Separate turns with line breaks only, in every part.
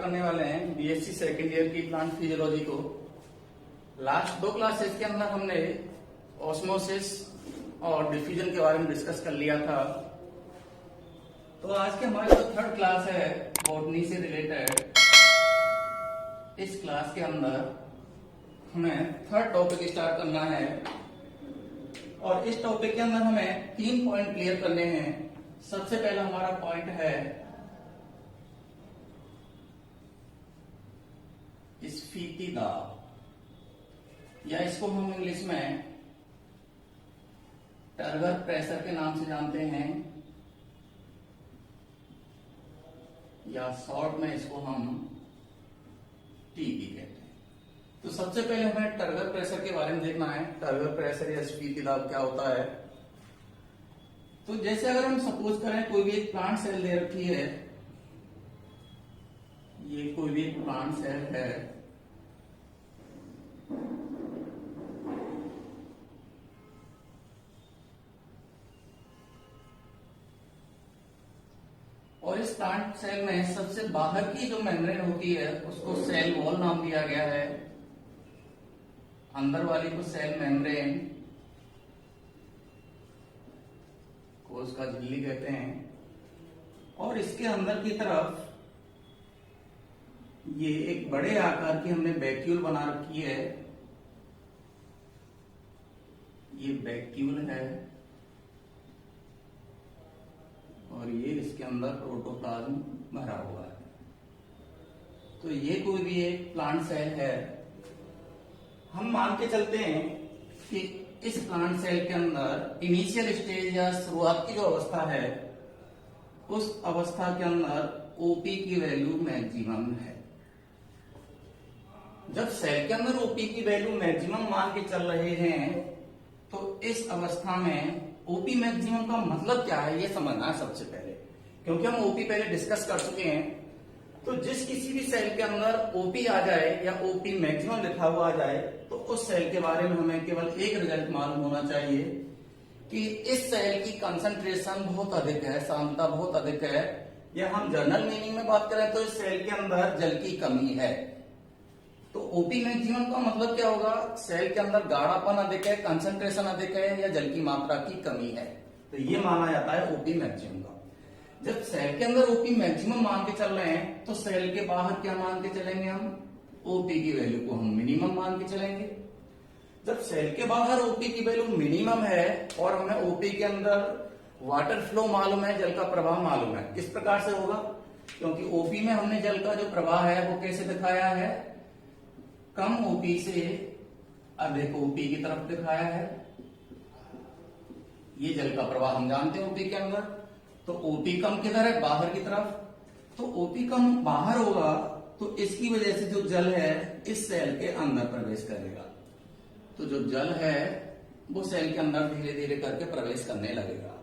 करने वाले हैं बीएससी सेकेंड ईयर की प्लांट फिजियोलॉजी को। लास्ट 2 क्लासेस के अंदर हमने ऑस्मोसिस और डिफ्यूजन के बारे में डिस्कस कर लिया था। तो आज के हमारी जो थर्ड क्लास है बॉटनी से रिलेटेड, इस क्लास के अंदर हमें थर्ड टॉपिक स्टार्ट करना है और इस टॉपिक के अंदर हमें 3 पॉइंट क्लियर करने हैं। सबसे पहला हमारा पॉइंट है स्फीति दाब, या इसको हम इंग्लिश में टर्गर प्रेशर के नाम से जानते हैं, या शॉर्ट में इसको हम टीपी कहते हैं। तो सबसे पहले हमें टर्गर प्रेशर के बारे में देखना है। टर्गर प्रेशर या स्फीति दाब क्या होता है। तो जैसे अगर हम सपोज करें कोई भी एक प्लांट सेल दे रखी है, ये कोई भी एक प्लांट सेल है, और इस प्लांट सेल में सबसे बाहर की जो मेम्ब्रेन होती है उसको सेल वॉल नाम दिया गया है, अंदर वाली को सेल मेम्ब्रेन को उसका झिल्ली कहते हैं, और इसके अंदर की तरफ ये एक बड़े आकार की हमने वैक्यूल बना रखी है। ये वैक्यूल है और ये इसके अंदर प्रोटोप्लाज्म भरा हुआ है। तो ये कोई भी एक प्लांट सेल है। हम मान के चलते हैं कि इस प्लांट सेल के अंदर इनिशियल स्टेज या शुरुआत की जो अवस्था है, उस अवस्था के अंदर ओपी की वैल्यू मैक्सिमम है। जब सेल के अंदर ओपी की वैल्यू मैक्सिमम मान के चल रहे हैं, तो इस अवस्था में ओपी मैक्सिमम का मतलब क्या है ये समझना है सबसे पहले, क्योंकि हम ओपी पहले डिस्कस कर चुके हैं। तो जिस किसी भी सेल के अंदर ओपी आ जाए या ओपी मैक्सिमम लिखा हुआ आ जाए, तो उस सेल के बारे में हमें केवल एक रिजल्ट मालूम होना चाहिए कि इस सेल की कंसंट्रेशन बहुत अधिक है, सांद्रता बहुत अधिक है, या हम जनरल मीनिंग में बात करें तो इस सेल के अंदर जल की कमी है। तो ओपी मैक्सिमम का मतलब क्या होगा, सेल के अंदर गाढ़ापन अधिक है, कंसंट्रेशन अधिक है, या जल की मात्रा की कमी है। तो ये माना जाता है ओपी मैक्सिमम का। जब सेल के अंदर ओपी मैक्सिमम मान के चल रहे हैं, तो सेल के बाहर क्या मान के चलेंगे हम, ओपी की वैल्यू को हम मिनिमम मान के चलेंगे। जब सेल के बाहर ओपी की वैल्यू मिनिमम है और हमें ओपी के अंदर वाटर फ्लो मालूम है, जल का प्रवाह मालूम है, किस प्रकार से होगा, क्योंकि ओपी में हमने जल का जो प्रवाह है वो कैसे दिखाया है, कम ओपी से अधिक ओपी की तरफ दिखाया है। ये जल का प्रवाह हम जानते हैं ओपी के अंदर। तो ओपी कम किधर है, बाहर की तरफ। तो ओपी कम बाहर होगा तो इसकी वजह से जो जल है इस सेल के अंदर प्रवेश करेगा। तो जो जल है वो सेल के अंदर धीरे धीरे करके प्रवेश करने लगेगा।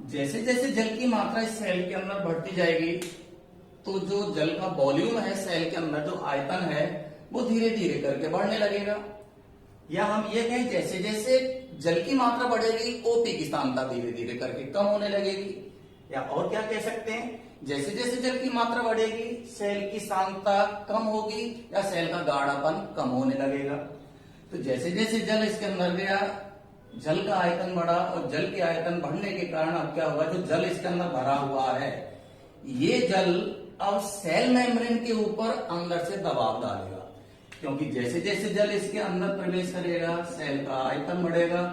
जैसे जैसे जल की मात्रा इस सेल के अंदर बढ़ती जाएगी, तो जो जल का वॉल्यूम है सेल के अंदर, जो आयतन है, वो धीरे धीरे करके बढ़ने लगेगा। या हम ये कहें जैसे जैसे जल की मात्रा बढ़ेगी, ओपी की सांद्रता धीरे धीरे करके कम होने लगेगी। या और क्या कह सकते हैं, जैसे जैसे जल की मात्रा बढ़ेगी सेल की सांद्रता कम होगी या सेल का गाढ़ापन कम होने लगेगा। तो जैसे जैसे जल इसके अंदर गया, जल का आयतन बढ़ा, और जल के आयतन बढ़ने के कारण अब क्या होगा, जो जल इसके अंदर भरा हुआ है, ये जल अब सेल मेम्ब्रेन के ऊपर अंदर से दबाव डालेगा, क्योंकि जैसे जैसे जल इसके अंदर प्रवेश करेगा सेल का आयतन बढ़ेगा,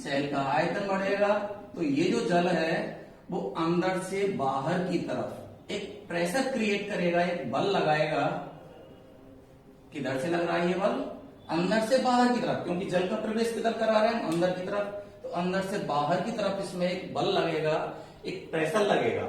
सेल का आयतन बढ़ेगा, तो ये जो जल है वो अंदर से बाहर की तरफ एक प्रेशर क्रिएट करेगा, एक बल लगाएगा। किधर से लग रहा है ये बल, अंदर से बाहर की तरफ, क्योंकि जल का प्रवेश किधर करा रहे हैं, अंदर की तरफ। तो अंदर से बाहर की तरफ इसमें एक बल लगेगा, एक प्रेशर लगेगा।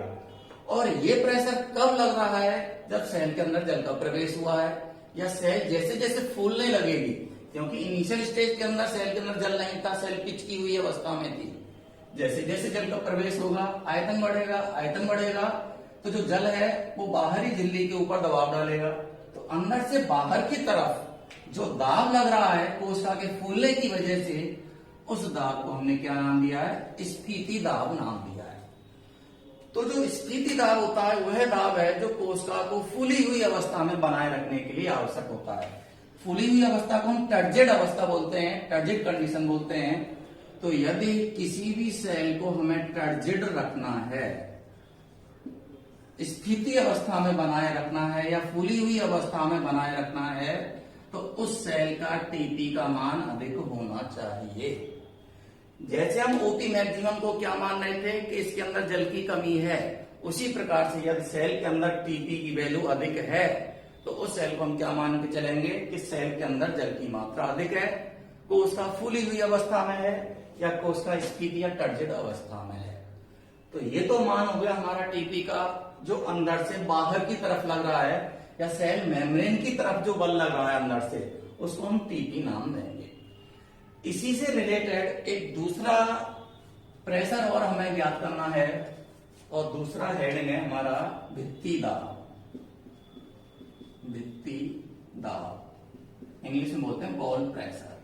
और ये प्रेशर कब लग रहा है, जब सेल के अंदर जल का प्रवेश हुआ है, या सेल जैसे जैसे फूलने लगेगी, क्योंकि इनिशियल स्टेज के अंदर सेल के अंदर जल नहीं था, सेल पिचकी हुई अवस्था में थी। जैसे जैसे जल का प्रवेश होगा आयतन बढ़ेगा, आयतन बढ़ेगा, तो जो जल है वो बाहरी झिल्ली के ऊपर दबाव डालेगा। तो अंदर से बाहर की तरफ जो दाब लग रहा है कोशिका के फूलने की वजह से, उस दाब को हमने क्या नाम दिया है, स्फीति दाब नाम दिया है। तो जो स्फीति दाब होता है वह दाब है जो कोशिका को फूली हुई अवस्था में बनाए रखने के लिए आवश्यक होता है। फूली हुई अवस्था को हम टर्जिड अवस्था बोलते हैं, टर्जिड कंडीशन बोलते हैं। तो यदि किसी भी सेल को हमें टर्जिड रखना है, स्फीति अवस्था में बनाए रखना है या फूली हुई अवस्था में बनाए रखना है, तो उस सेल का टीपी का मान अधिक होना चाहिए। जैसे हम ओपी मैक्सिमम को क्या मान रहे थे कि इसके अंदर जल की कमी है, उसी प्रकार से यदि सेल के अंदर टीपी की वैल्यू अधिक है तो उस सेल को हम क्या मान के चलेंगे कि सेल के अंदर जल की मात्रा अधिक है, कोशिका फूली हुई अवस्था में है या कोशिका स्फीति या टर्जिड अवस्था में है। तो ये तो मान हो गया हमारा टीपी का, जो अंदर से बाहर की तरफ लग रहा है या सेल मेम्ब्रेन की तरफ जो बल लग रहा है अंदर से, उसको हम टीपी नाम देंगे। इसी से रिलेटेड एक दूसरा प्रेशर और हमें ज्ञात करना है, और दूसरा हेडिंग है हमारा भित्ति दाब। भित्ति दाब इंग्लिश में बोलते हैं बॉल प्रेशर,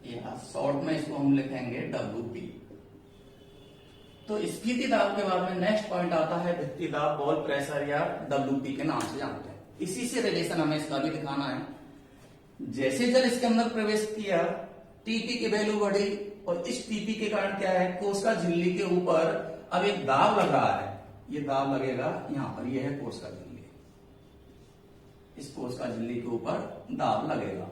या शॉर्ट में इसको हम लिखेंगे WP। तो स्फीति दाब के बाद में नेक्स्ट पॉइंट आता है भित्ति दाब, बॉल प्रेशर या WP के नाम से जानते हैं। इसी से रिलेशन हमें इसका भी दिखाना है। जैसे जल इसके अंदर प्रवेश किया, टीपी की वैल्यू बढ़ी, और इस टीपी के कारण क्या है, कोशिका झिल्ली के ऊपर अब एक दाब लग रहा है। ये दाब लगेगा यहां पर, यह है कोशिका झिल्ली, इस कोशिका झिल्ली के ऊपर दाब लगेगा।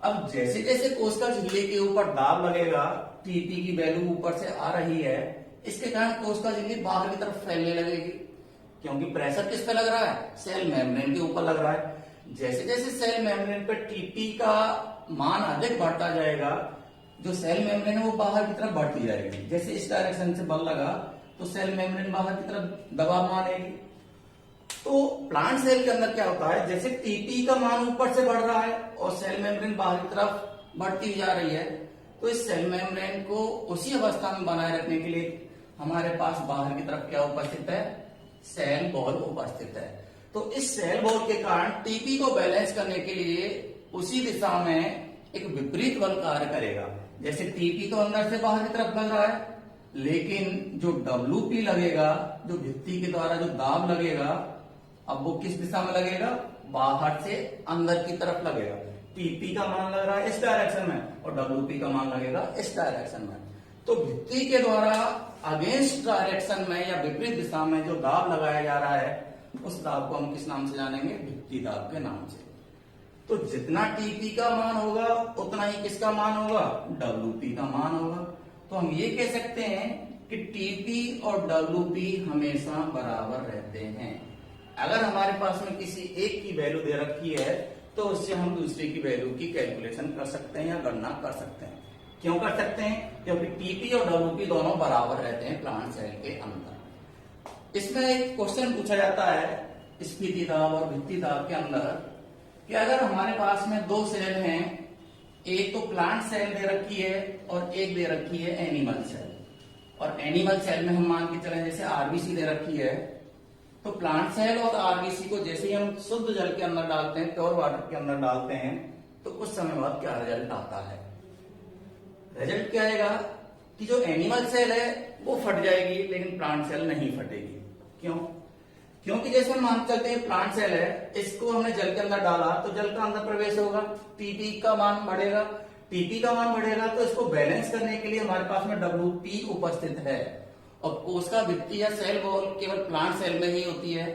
अब जैसे जैसे कोशिका झिल्ली के ऊपर दाब लगेगा, टीपी की वैल्यू ऊपर से आ रही है, इसके कारण कोशिका झिल्ली बाहर की तरफ फैलने लगेगी, क्योंकि प्रेशर किस पे लग रहा है, सेल मेम्ब्रेन के ऊपर लग रहा है। जैसे जैसे सेल मेम्ब्रेन पे टीपी का मान अधिक बढ़ता जाएगा, जो सेल मेम्ब्रेन है वो बाहर की तरफ बढ़ती जाएगी। जैसे इस डायरेक्शन से बल लगा तो सेल मेम्ब्रेन बाहर की तरफ दबाव मानेगी। तो प्लांट सेल के अंदर क्या होता है, जैसे टीपी का मान ऊपर से बढ़ रहा है और सेल मेम्ब्रेन बाहर की तरफ बढ़ती जा रही है, तो इस सेल मेम्ब्रेन को उसी अवस्था में बनाए रखने के लिए हमारे पास बाहर की तरफ क्या उपस्थित है, सेल बॉल उपस्थित है। तो इस सेल बॉल के कारण टीपी को बैलेंस करने के लिए उसी दिशा में एक विपरीत बल कार्य करेगा। जैसे टीपी तो अंदर से बाहर की तरफ लग रहा है, लेकिन जो WP लगेगा, जो भित्ति के द्वारा जो दाब लगेगा, अब वो किस दिशा में लगेगा, बाहर से अंदर की तरफ लगेगा। टीपी का मान लग रहा है इस डायरेक्शन में और WP का मान लगेगा इस डायरेक्शन में। तो भित्ति के द्वारा अगेंस्ट डायरेक्शन में या विपरीत दिशा में जो दाब लगाया जा रहा है, उस दाब को हम किस नाम से जानेंगे, भित्ति दाब के नाम से। तो जितना टीपी का मान होगा उतना ही किसका मान होगा, WP का मान होगा। तो हम ये कह सकते हैं कि टीपी और WP हमेशा बराबर रहते हैं। अगर हमारे पास में किसी एक की वैल्यू दे रखी है तो उससे हम दूसरे की वैल्यू की कैलकुलेशन कर सकते हैं या गणना कर सकते हैं। क्यों कर सकते हैं, क्योंकि टीपी और WP दोनों बराबर रहते हैं प्लांट सेल के अंदर। इसमें एक क्वेश्चन पूछा जाता है स्फीति दाब और भित्ति दाब के अंदर कि अगर हमारे पास में दो सेल हैं, एक तो प्लांट सेल दे रखी है और एक दे रखी है एनिमल सेल, और एनिमल सेल में हम मान के चले जैसे RBC दे रखी है, तो प्लांट सेल और RBC को जैसे ही हम शुद्ध जल के अंदर डालते हैं, प्योर वाटर के अंदर डालते हैं, तो कुछ समय बाद क्या रिजल्ट आता है, रिजल्ट क्या आएगा कि जो एनिमल सेल है वो फट जाएगी लेकिन प्लांट सेल नहीं फटेगी। क्यों, क्योंकि जैसे हम मान चलते हैं प्लांट सेल है, इसको हमने जल के अंदर डाला तो जल का अंदर प्रवेश होगा, टीपी का मान बढ़ेगा, टीपी का मान बढ़ेगा तो इसको बैलेंस करने के लिए हमारे पास में WP उपस्थित है। और कोशिका भित्ति या सेल वॉल केवल प्लांट सेल में ही होती है,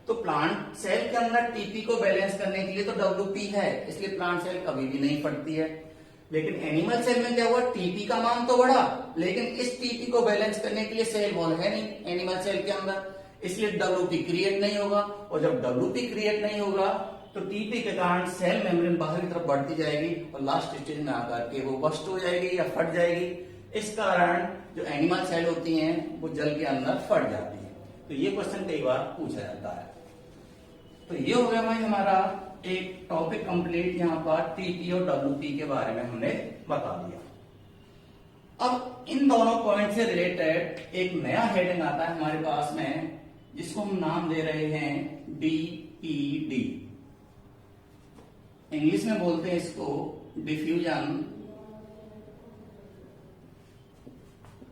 तो प्लांट सेल के अंदर टीपी को बैलेंस करने के लिए तो WP है, इसलिए प्लांट सेल कभी भी नहीं फटती है। लेकिन एनिमल सेल में क्या हुआ, टीपी का मान तो बढ़ा लेकिन इस टीपी को बैलेंस करने के लिए सेल वॉल है नहीं एनिमल सेल के अंदर, इसलिए WP क्रिएट नहीं होगा। और जब WP क्रिएट नहीं होगा तो टीपी के कारण सेल मेम्ब्रेन बाहर की तरफ बढ़ती जाएगी और लास्ट स्टेज में आकर के वो बस्ट हो जाएगी या फट जाएगी। इस कारण जो एनिमल सेल होती हैं वो जल के अंदर फट जाती है। तो ये क्वेश्चन कई बार पूछा जाता है। तो ये हो गया भाई हमारा एक टॉपिक कंप्लीट, यहाँ पर टीपी और WP के बारे में हमने बता दिया। अब इन दोनों पॉइंट से रिलेटेड एक नया हेडिंग आता है हमारे पास में, जिसको हम नाम दे रहे हैं DPD। इंग्लिश में बोलते हैं इसको diffusion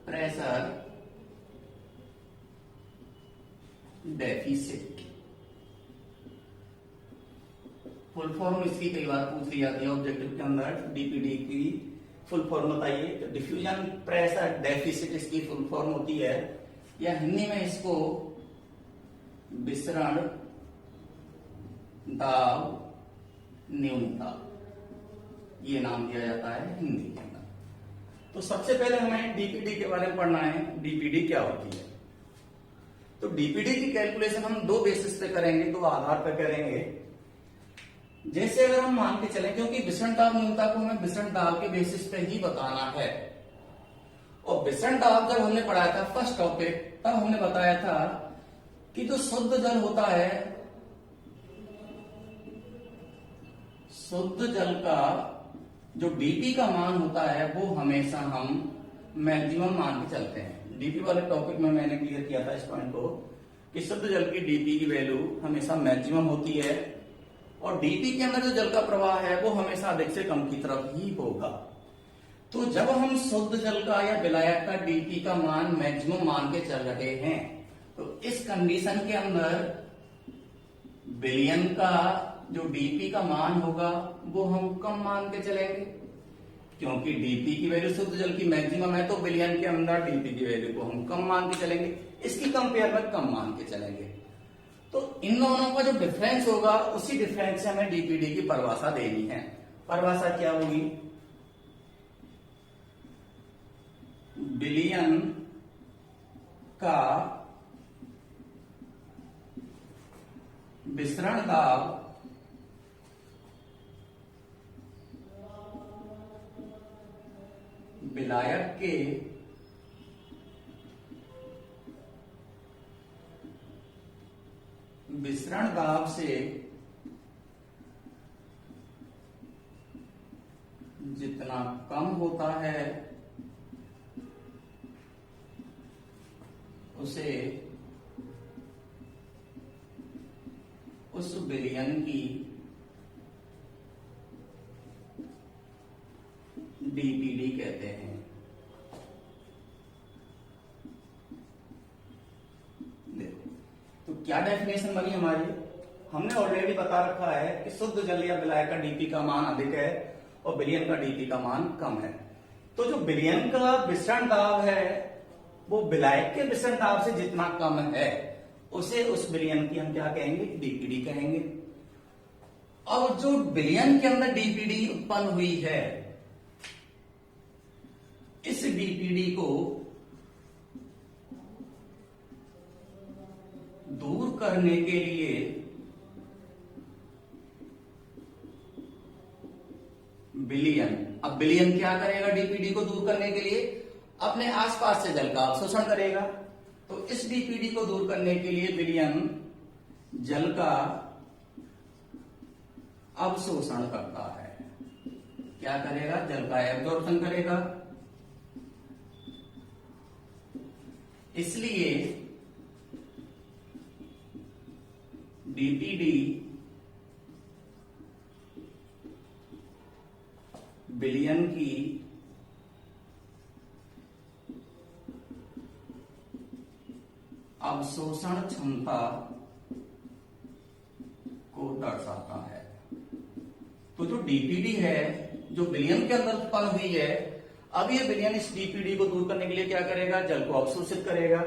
pressure deficit. Full form इसकी कई बार पूछ ली जाती है ऑब्जेक्टिव के अंदर, डीपीडी की फुल फॉर्म बताइए। तो डिफ्यूजन प्रेशर डेफिसिट इसकी फुल फॉर्म होती है, या हिंदी में इसको विसरण दाब न्यूनता, ये नाम दिया जाता है हिंदी के अंदर। तो सबसे पहले हमें डीपीडी के बारे में पढ़ना है, डीपीडी क्या होती है। तो डीपीडी की कैलकुलेशन हम दो बेसिस पे करेंगे, दो आधार पे करेंगे। जैसे अगर हम मान के चलें, क्योंकि विसरण दाब न्यूनता को हमें विसरण दाब के बेसिस पे ही बताना है, और विसरण दाब जब हमने पढ़ाया था फर्स्ट टॉपिक, तब हमने बताया था कि जो शुद्ध जल होता है, शुद्ध जल का जो डीपी का मान होता है वो हमेशा हम मैक्सिमम मान के चलते हैं। डीपी वाले टॉपिक में मैंने क्लियर किया था इस पॉइंट को कि शुद्ध जल की डीपी की वैल्यू हमेशा मैक्सिमम होती है, और डीपी के अंदर जो जल का प्रवाह है वो हमेशा अधिक से कम की तरफ ही होगा। तो जब हम शुद्ध जल का या विलायक का डीपी का मान मैक्सिमम मान के चल रहे हैं, तो इस कंडीशन के अंदर विलयन का जो डीपी का मान होगा वो हम कम मान के चलेंगे, क्योंकि डीपी की वैल्यू शुद्ध जल की मैक्सिमम है, तो विलयन के अंदर डीपी की वैल्यू को हम कम मान के चलेंगे, इसकी कंपेयर में कम मान के चलेंगे। तो इन दोनों का जो डिफरेंस होगा, उसी डिफरेंस से हमें डीपीडी की परिभाषा देनी है। परिभाषा क्या होगी? विलयन का विसरण दाब विलायक के विसरण दाब से जितना कम होता है उसे उस विलयन की डीपीडी कहते हैं। देखो तो क्या डेफिनेशन बनी हमारी, हमने ऑलरेडी बता रखा है कि शुद्ध जल या विलायक का डीपी का मान अधिक है और विलयन का डीपी का मान कम है। तो जो विलयन का विसरण दाब है वो विलायक के विसरण दाब से जितना कम है उसे उस विलयन की हम क्या कहेंगे? डीपीडी कहेंगे। और जो विलयन के अंदर डीपीडी उत्पन्न हुई है, इस डीपीडी को दूर करने के लिए विलयन, अब विलयन क्या करेगा? डीपीडी को दूर करने के लिए अपने आसपास से जल का अवशोषण करेगा। तो इस डीपीडी को दूर करने के लिए विलयन जल का अवशोषण करता है। क्या करेगा? जल का एब्जॉर्प्शन करेगा। इसलिए डीपीडी विलयन की अवशोषण क्षमता को दर्शाता है। तो जो डीपीडी है जो विलयन के अंदर उत्पन्न हुई है, अब ये विलयन इस डीपीडी को दूर करने के लिए क्या करेगा? जल को अवशोषित करेगा।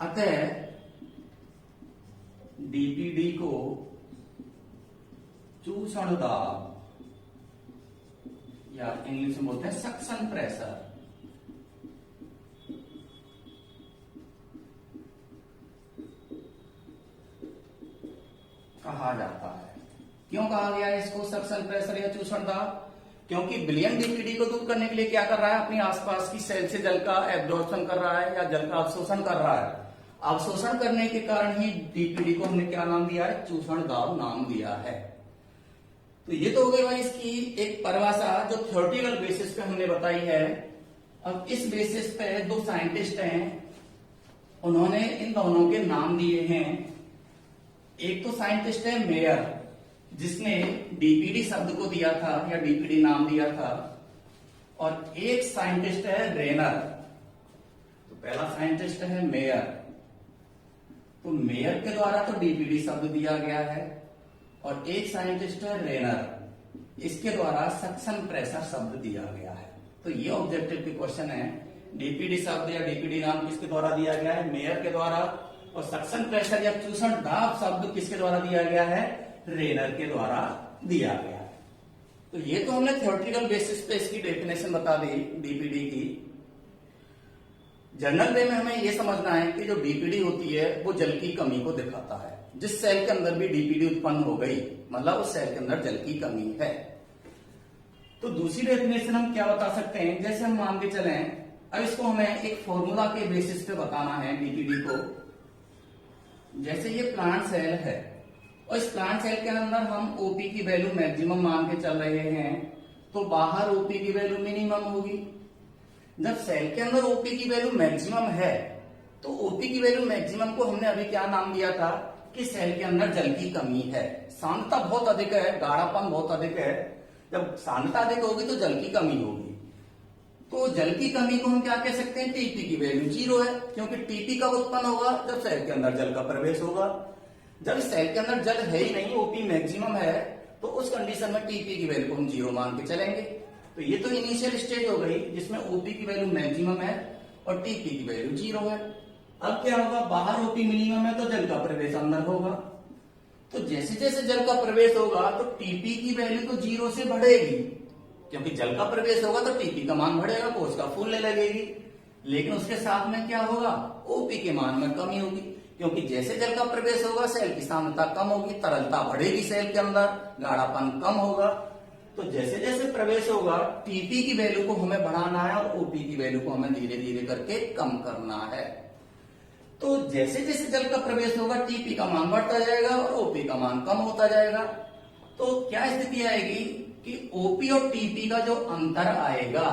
अतः डीपीडी को चूषण दाब या इंग्लिश में बोलते हैं सक्शन प्रेशर कहा जाता है। क्यों कहा गया इसको सक्शन प्रेशर या चूषण दाब? क्योंकि विलयन डीपीडी को दूर करने के लिए क्या कर रहा है? अपनी आसपास की सेल से जल का एब्जॉर्प्शन कर रहा है या जल का अवशोषण कर रहा है। अवशोषण करने के कारण ही डीपीडी को हमने क्या नाम दिया है? चूषण दाब नाम दिया है। तो ये तो हो गई भाई इसकी एक परिभाषा जो थ्योरेटिकल बेसिस पे हमने बताई है। अब इस बेसिस पे दो साइंटिस्ट हैं, उन्होंने इन दोनों के नाम दिए हैं। एक तो साइंटिस्ट है मेयर, जिसने डीपीडी शब्द को दिया था या डीपीडी नाम दिया था, और एक साइंटिस्ट है रेनर, पहला साइंटिस्ट है मेयर, तो मेयर के द्वारा तो डीपीडी शब्द दिया गया है, और एक साइंटिस्ट है रेनर, इसके द्वारा सक्शन प्रेशर शब्द दिया गया है। तो ये ऑब्जेक्टिव के क्वेश्चन है, डीपीडी शब्द या डीपीडी नाम किसके द्वारा दिया गया है, मेयर के द्वारा, और सक्शन प्रेशर या चूषण दाब शब्द किसके द्वारा दिया गया है, रेनर के द्वारा दिया गया है। तो ये तो हमने थ्योरेटिकल बेसिस पे इसकी डेफिनेशन बता दी डीपीडी की। जनरल वे में हमें यह समझना है कि जो डीपीडी होती है वो जल की कमी को दिखाता है। जिस सेल के अंदर भी डीपीडी उत्पन्न हो गई मतलब उस सेल के अंदर जल की कमी है। तो दूसरी डेफिनेशन हम क्या बता सकते हैं, जैसे हम मान के चलें, अब इसको हमें एक फॉर्मूला के बेसिस पे बताना है डीपीडी को। जैसे ये प्लांट सेल है और इस प्लांट सेल के अंदर हम ओपी की वैल्यू मैक्सिमम मान के चल रहे हैं, तो बाहर ओपी की वैल्यू मिनिमम होगी। जब सेल के अंदर ओपी की वैल्यू मैक्सिमम है तो ओपी की वैल्यू मैक्सिमम को हमने अभी क्या नाम दिया था कि सेल के अंदर जल की कमी है, सांद्रता बहुत अधिक है, गाढ़ापन बहुत अधिक है। जब सांद्रता अधिक होगी तो जल की कमी होगी। तो जल की कमी को हम क्या कह सकते हैं, टीपी की वैल्यू 0 है, क्योंकि टीपी कब उत्पन्न होगा, जब सेल के अंदर जल का प्रवेश होगा। जब सेल के अंदर जल है ही नहीं, ओपी मैक्सिमम है, तो उस कंडीशन में टीपी की वैल्यू को हम 0 मान के चलेंगे। तो ये तो इनिशियल स्टेज हो गई जिसमें ओपी की वैल्यू मैक्सिमम है और टीपी की वैल्यू 0 है। अब क्या होगा, बाहर ओपी मिनिमम है तो जल का प्रवेश अंदर होगा। तो जैसे जैसे जल का प्रवेश होगा तो टीपी की वैल्यू तो 0 से बढ़ेगी, क्योंकि जल का प्रवेश होगा तो टीपी का मान बढ़ेगा, कोशिका फूलने लगेगी। लेकिन उसके साथ में क्या होगा, ओपी के मान में कमी होगी, क्योंकि जैसे जल का प्रवेश होगा सेल की सांद्रता कम होगी, तरलता बढ़ेगी सेल के अंदर, गाढ़ापन कम होगा। तो जैसे जैसे प्रवेश होगा टीपी की वैल्यू को हमें बढ़ाना है और ओपी की वैल्यू को हमें धीरे धीरे करके कम करना है। तो जैसे जैसे जल का प्रवेश होगा टीपी का मान बढ़ता जाएगा और ओपी का मान कम होता जाएगा। तो क्या स्थिति आएगी कि ओपी और टीपी का जो अंतर आएगा,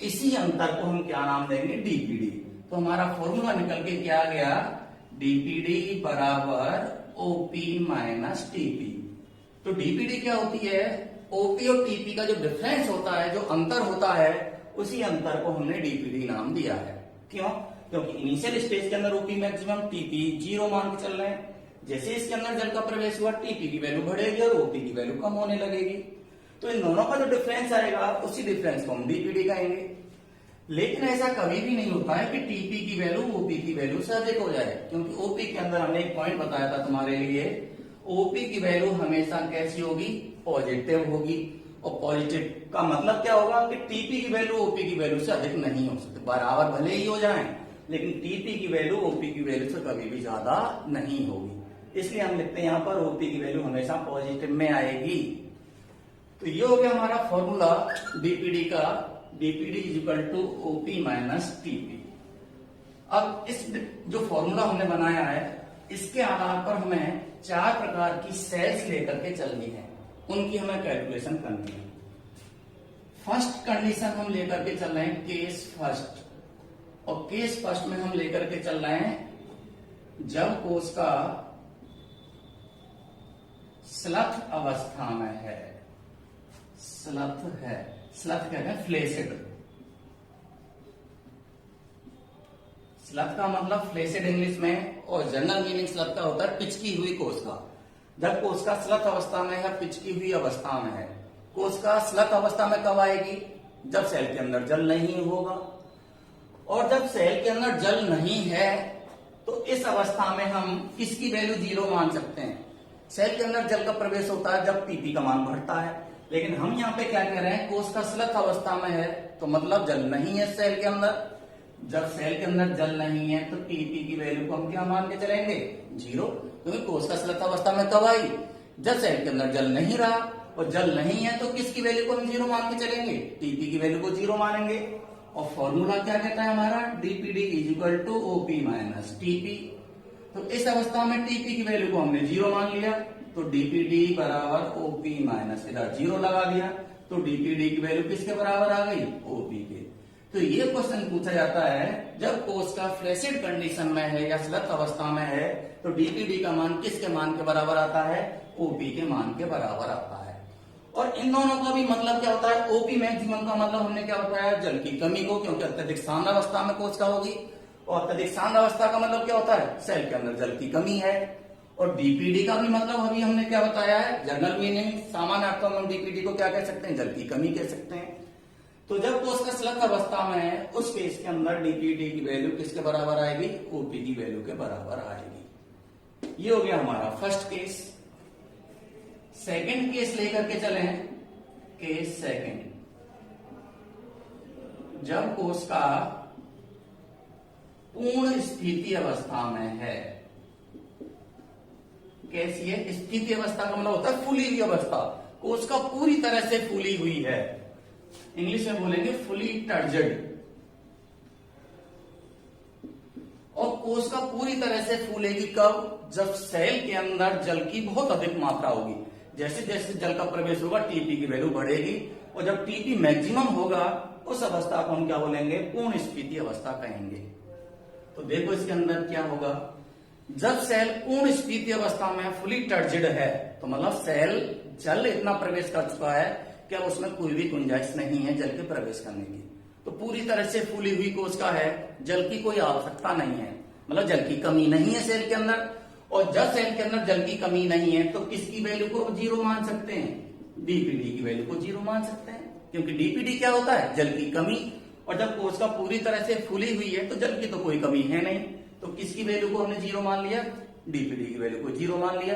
इसी अंतर को हम क्या नाम देंगे, डीपीडी। तो हमारा फॉर्मूला निकल के क्या गया, डीपीडी बराबर ओपी माइनस टीपी। तो डीपीडी क्या होती है, ओपी और टीपी का जो डिफरेंस होता है, जो अंतर होता है, उसी अंतर को हमने डीपीडी नाम दिया है। क्यों, क्योंकि इनिशियल स्टेज के अंदर ओपी मैक्सिमम, टीपी 0 मान के चल रहे हैं। जैसे इसके अंदर जल का प्रवेश हुआ टीपी की वैल्यू बढ़ेगी और ओपी की वैल्यू कम होने लगेगी। तो इन दोनों का जो डिफरेंस आएगा उसी डिफरेंस को हम डीपीडी कहेंगे। लेकिन ऐसा कभी भी नहीं होता है कि टीपी की वैल्यू ओपी की वैल्यू से अधिक हो जाए, क्योंकि ओपी के अंदर हमने एक पॉइंट बताया था तुम्हारे लिए, ओपी की वैल्यू हमेशा कैसी होगी, पॉजिटिव होगी। और पॉजिटिव का मतलब क्या होगा कि टीपी की वैल्यू ओपी की वैल्यू से अधिक नहीं हो सकती, बराबर भले ही हो जाए, लेकिन टीपी की वैल्यू ओपी की वैल्यू से कभी भी ज्यादा नहीं होगी। इसलिए हम लिखते हैं यहाँ पर ओपी की वैल्यू हमेशा पॉजिटिव में आएगी। तो ये हो गया हमारा फॉर्मूला डीपीडी का, DPD is equal to OP minus TP. अब इस जो फॉर्मूला हमने बनाया है, इसके आधार पर हमें 4 प्रकार की सेल्स लेकर के चलनी है, उनकी हमें कैलकुलेशन करनी है। फर्स्ट कंडीशन हम लेकर के चल रहे हैं केस फर्स्ट, और केस फर्स्ट में हम लेकर के चल रहे हैं जब कोशिका स्लथ अवस्था में है। स्लथ है, स्लथ कहते हैं फ्लेसिड। स्लथ का मतलब फ्लेसिड इंग्लिश में, और जनरल मीनिंग स्लथ का होता है पिचकी हुई कोशिका। जब कोशिका स्लथ अवस्था में है, पिचकी हुई अवस्था में है। कोशिका स्लथ अवस्था में कब आएगी, जब सेल के अंदर जल नहीं होगा। और जब सेल के अंदर जल नहीं है तो इस अवस्था में हम किसकी वैल्यू 0 मान सकते हैं। सेल के अंदर जल का प्रवेश होता है जब टीपी का मान बढ़ता है, लेकिन हम यहाँ पे क्या कह रहे हैं, कोशिका स्लथ अवस्था में है तो मतलब जल नहीं है सेल के अंदर। जब सेल के अंदर जल नहीं है तो टीपी की वैल्यू को हम क्या मान के चलेंगे, 0, क्योंकि कोशिका स्लथ अवस्था में कब आई, जब सेल के अंदर जल नहीं रहा। और जल नहीं है तो किसकी वैल्यू को हम 0 मान के चलेंगे, टीपी की वैल्यू को 0 मानेंगे। और फॉर्मूला क्या कहता है हमारा, DPD is equal to OP minus TP. तो इस अवस्था में टीपी की वैल्यू को हमने 0 मान लिया, तो डीपीडी बराबर ओपी माइनस, इधर 0 लगा दिया, तो डीपीडी की वैल्यू किसके बराबर आ गई, ओपी के। तो ये क्वेश्चन पूछा जाता है जब कोशिका फ्लैसिड कंडीशन में है या स्लथ अवस्था में है तो डीपीडी का मान किसके मान के बराबर आता है, ओपी के मान के बराबर आता है। और इन दोनों का भी मतलब क्या होता है, ओपी मैक्सिमम का मतलब हमने क्या बताया, जल की कमी को, क्योंकि अत्यधिक सांद्र अवस्था में कोशिका होगी। और अत्यधिक सांद्र अवस्था का मतलब क्या होता है, सेल के अंदर जल की कमी है। और डीपीडी का भी मतलब अभी हमने क्या बताया है, जनरल मीनिंग, सामान्य अर्थों में हम डीपीडी को क्या कह सकते हैं, जल की कमी कह सकते हैं। तो जब कोश का स्लग अवस्था में है, उस केस के अंदर डीपीडी की वैल्यू किसके बराबर आएगी, ओपी की वैल्यू के बराबर आएगी। ये हो गया हमारा फर्स्ट केस। सेकंड केस लेकर के चले हैं, केस सेकंड। जब कोश का पूर्ण स्थिति अवस्था में है, कैसी है, स्थिति अवस्था का मतलब होता है फूली हुई अवस्था, कोश का पूरी तरह से फूली हुई है, इंग्लिश में बोलेंगे फुली टर्जड। और कोश का पूरी तरह से फूलेगी कब, जब सेल के अंदर जल की बहुत अधिक मात्रा होगी। जैसे जैसे जल का प्रवेश होगा टीपी की वैल्यू बढ़ेगी, और जब टीपी मैक्सिमम होगा उस अवस्था को हम क्या बोलेंगे, पूर्ण स्फीति अवस्था कहेंगे। तो देखो इसके अंदर क्या होगा, जब सेल पूर्ण स्फीति अवस्था में फुली टर्जिड है, तो मतलब सेल जल इतना प्रवेश कर चुका है कि अब उसमें कोई भी गुंजाइश नहीं है जल के प्रवेश करने की। तो पूरी तरह से फूली हुई कोश का है, जल की कोई आवश्यकता नहीं है, मतलब जल की कमी नहीं है सेल के अंदर। और जब सेल के अंदर जल की कमी नहीं है तो किसकी वैल्यू को जीरो मान सकते हैं, डीपीडी की वैल्यू को जीरो मान सकते हैं, क्योंकि डीपीडी क्या होता है, जल की कमी। और जब कोश का पूरी तरह से फूली हुई है तो जल की तो कोई कमी है नहीं, तो किसकी वैल्यू को हमने जीरो मान लिया, डीपीडी की वैल्यू को जीरो मान लिया।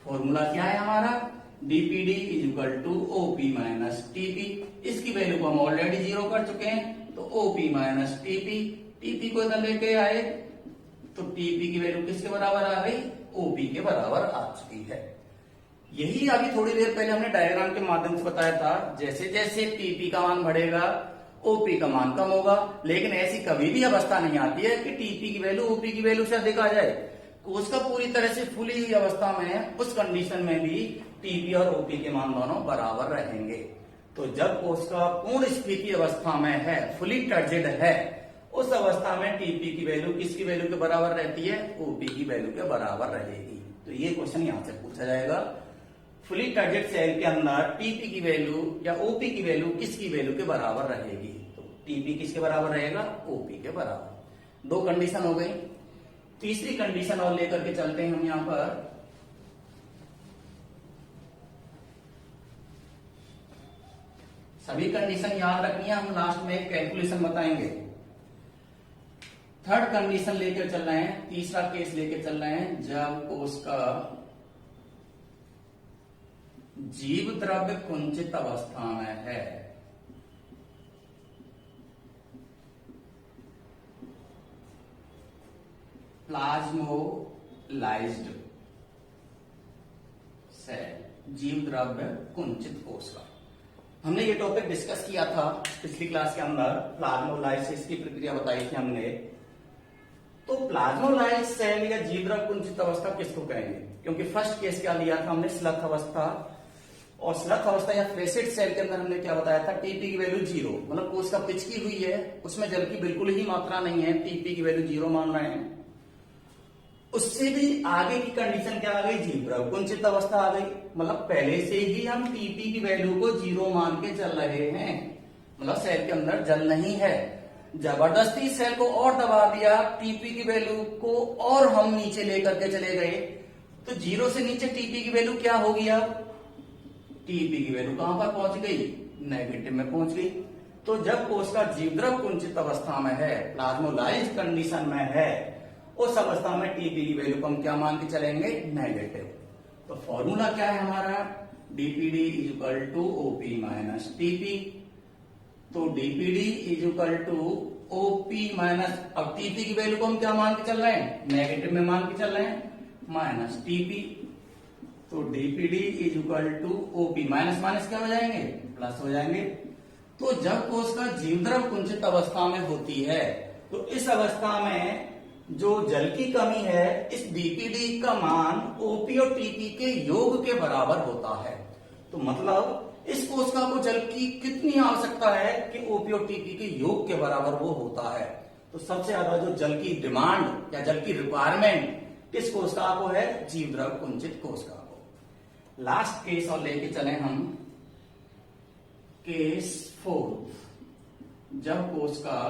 फॉर्मूला क्या है हमारा, DPD is equal to OP minus TP. इसकी वैल्यू को हम ऑलरेडी जीरो कर चुके हैं, तो ओपी माइनस टीपी, टीपी को इधर लेके आए तो टीपी की वैल्यू किसके बराबर आ गई, ओपी के बराबर आ चुकी है। यही अभी थोड़ी देर पहले हमने डायग्राम के माध्यम से बताया था, जैसे जैसे टीपी का मान बढ़ेगा ओपी का मान कम होगा। लेकिन ऐसी कभी भी अवस्था नहीं आती है कि टीपी की वैल्यू ओपी की वैल्यू से अधिक आ जाए। कोश का पूरी तरह से फूली हुई अवस्था में है, उस कंडीशन में भी टीपी और ओपी के मान दोनों बराबर रहेंगे। तो जब कोश का पूर्ण स्फीति अवस्था में है, फुली टर्जिड है, उस अवस्था में टीपी की वैल्यू किसकी वैल्यू के बराबर रहती है, ओपी की वैल्यू के बराबर रहेगी। तो ये क्वेश्चन यहां से पूछा जाएगा, फुली टर्जिड सेल के अंदर टीपी की वैल्यू या ओपी की वैल्यू किसकी वैल्यू के बराबर रहेगी। तो टीपी किसके बराबर रहेगा, ओपी के बराबर। दो कंडीशन हो गई। तीसरी कंडीशन और लेकर के चलते हैं हम यहां पर, सभी कंडीशन याद रखनी है, हम लास्ट में एक कैलकुलेशन बताएंगे। थर्ड कंडीशन लेकर चल रहे हैं, तीसरा केस लेकर चल रहे हैं, जब कोश का जीव द्रव्य कुंचित अवस्था में है, प्लाज्मोलाइज्ड सेल, जीव द्रव्य कुंचित कोश का। हमने ये टॉपिक डिस्कस किया था पिछली क्लास के अंदर, प्लाज्मोलाइसिस की प्रक्रिया बताई थी हमने। तो प्लाज्मोलाइज्ड सेल या जीव द्रव्य कुंचित अवस्था किसको कहेंगे, क्योंकि फर्स्ट केस क्या लिया था हमने, स्लग अवस्था। और स्लग अवस्था या फ्लेसिड सेल के अंदर हमने क्या बताया था, टीपी की वैल्यू जीरो, मतलब कोश का पिचकी हुई है, उसमें जल की बिल्कुल ही मात्रा नहीं है, टीपी की वैल्यू जीरो मान रहे हैं। उससे भी आगे की कंडीशन क्या आ गई, जीव द्रव्य कुंचित अवस्था आ गई, मतलब पहले से ही हम टीपी की वैल्यू को जीरो मान के चल रहे हैं, मतलब सेल के अंदर जल नहीं है। जबरदस्ती सेल को और दबा दिया, टीपी की वैल्यू को और हम नीचे लेकर के चले गए, तो जीरो से नीचे टीपी की वैल्यू क्या होगी, अब टीपी की वैल्यू कहां पर पहुंच गई, नेगेटिव में पहुंच गई। तो जब कोश का जीव द्रव्य कुंचित अवस्था में है, प्लाज्मोलाइज्ड कंडीशन में है, उस अवस्था में टीपी की वैल्यू को हम क्या मान के चलेंगे, नेगेटिव। तो फॉर्मूला क्या है हमारा, DPD is equal to OP minus TP. तो DPD is equal to OP minus, अब टीपी की वैल्यू को हम क्या मान के चल रहे हैं, नेगेटिव में मान के चल रहे हैं, माइनस टीपी। तो DPD is equal to OP, minus minus क्या हो जाएंगे, प्लस हो जाएंगे। तो जब कोश का जीव द्रव्य कुंचित अवस्था में होती है, तो इस अवस्था में जो जल की कमी है, इस डीपीडी का मान ओपी और टीपी के योग के बराबर होता है। तो मतलब इस कोशिका को जल की कितनी आवश्यकता है कि ओपी और टीपी के योग के बराबर वो होता है। तो सबसे ज्यादा जो जल की डिमांड या जल की रिक्वायरमेंट किस कोशिका को है, जीव द्रव्य कुंचित कोशिका को। लास्ट केस और लेके चले हम, केस फोर्थ, जब कोशिका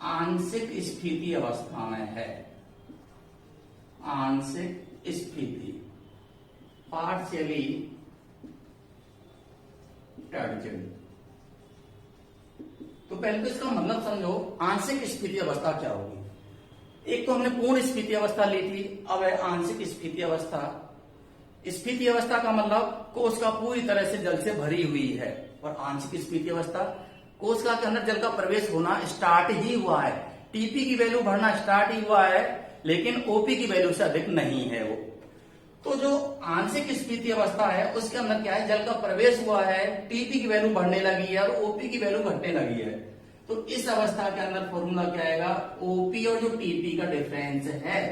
आंशिक स्फीति अवस्था में है, आंशिक स्फीति, पार्शियली टर्जिड। तो पहले तो इसका मतलब समझो आंशिक स्फीति अवस्था क्या होगी। एक तो हमने पूर्ण स्फीति अवस्था ली थी, अब है आंशिक स्फीति अवस्था। स्फीति अवस्था का मतलब कोशिका पूरी तरह से जल से भरी हुई है, और आंशिक स्फीति अवस्था कोशिका के अंदर जल का प्रवेश होना स्टार्ट ही हुआ है, टीपी की वैल्यू बढ़ना स्टार्ट ही हुआ है, लेकिन ओपी की वैल्यू से अधिक नहीं है वो। तो जो आंशिक स्फीति अवस्था है उसके अंदर क्या है, जल का प्रवेश हुआ है, टीपी की वैल्यू बढ़ने लगी है और ओपी की वैल्यू घटने लगी है। तो इस अवस्था के अंदर फॉर्मूला क्या आएगा, ओपी और जो टीपी का डिफरेंस है,